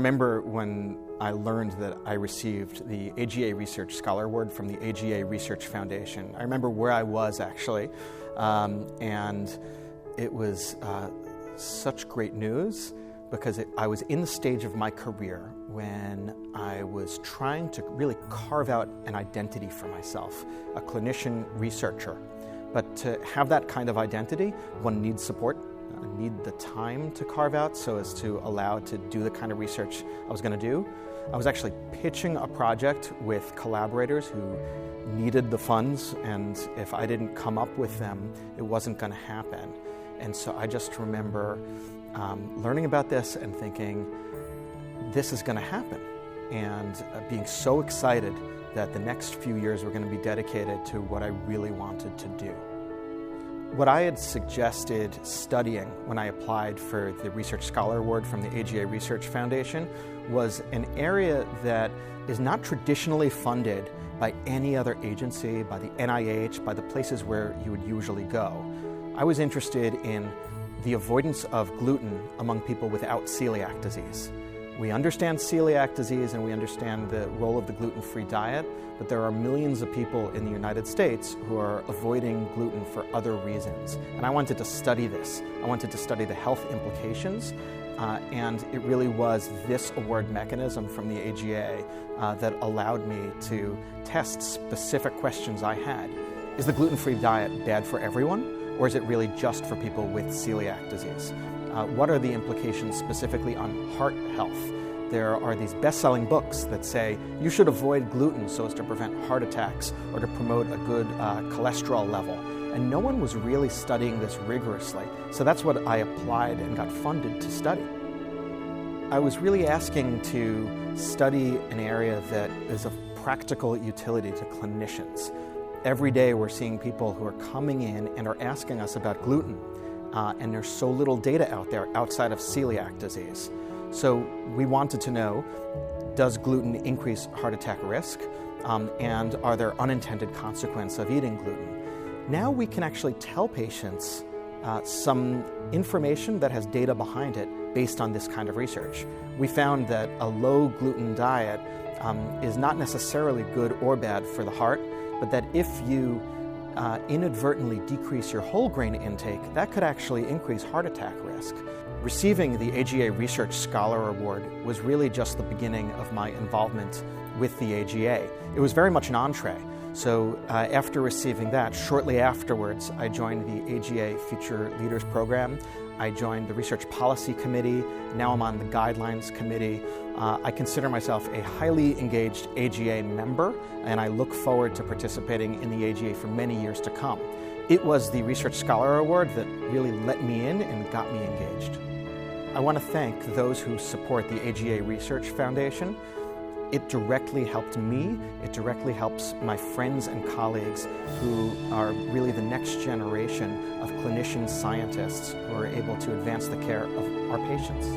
remember when I learned that I received the AGA Research Scholar Award from the AGA Research Foundation. I remember where I was actually, and it was such great news because I was in the stage of my career when I was trying to really carve out an identity for myself, a clinician researcher. But to have that kind of identity, one needs support. Need the time to carve out so as to allow to do the kind of research I was going to do. I was actually pitching a project with collaborators who needed the funds, and if I didn't come up with them, it wasn't going to happen. And so I just remember learning about this and thinking, this is going to happen, and being so excited that the next few years were going to be dedicated to what I really wanted to do. What I had suggested studying when I applied for the Research Scholar Award from the AGA Research Foundation was an area that is not traditionally funded by any other agency, by the NIH, by the places where you would usually go. I was interested in the avoidance of gluten among people without celiac disease. We understand celiac disease and we understand the role of the gluten-free diet, but there are millions of people in the United States who are avoiding gluten for other reasons. And I wanted to study this. I wanted to study the health implications, and it really was this award mechanism from the AGA that allowed me to test specific questions I had. Is the gluten-free diet bad for everyone, or is it really just for people with celiac disease? What are the implications specifically on heart health? There are these best-selling books that say you should avoid gluten so as to prevent heart attacks or to promote a good cholesterol level. And no one was really studying this rigorously. So that's what I applied and got funded to study. I was really asking to study an area that is of practical utility to clinicians. Every day we're seeing people who are coming in and are asking us about gluten. And there's so little data out there outside of celiac disease. So we wanted to know, does gluten increase heart attack risk? And are there unintended consequences of eating gluten? Now we can actually tell patients some information that has data behind it based on this kind of research. We found that a low gluten diet is not necessarily good or bad for the heart, but that if you inadvertently decrease your whole grain intake, that could actually increase heart attack risk. Receiving the AGA Research Scholar Award was really just the beginning of my involvement with the AGA. It was very much an entree. So after receiving that, shortly afterwards, I joined the AGA Future Leaders Program. I joined the Research Policy Committee. Now I'm on the Guidelines Committee. I consider myself a highly engaged AGA member, and I look forward to participating in the AGA for many years to come. It was the Research Scholar Award that really let me in and got me engaged. I want to thank those who support the AGA Research Foundation. It directly helped me, it directly helps my friends and colleagues who are really the next generation of clinician scientists who are able to advance the care of our patients.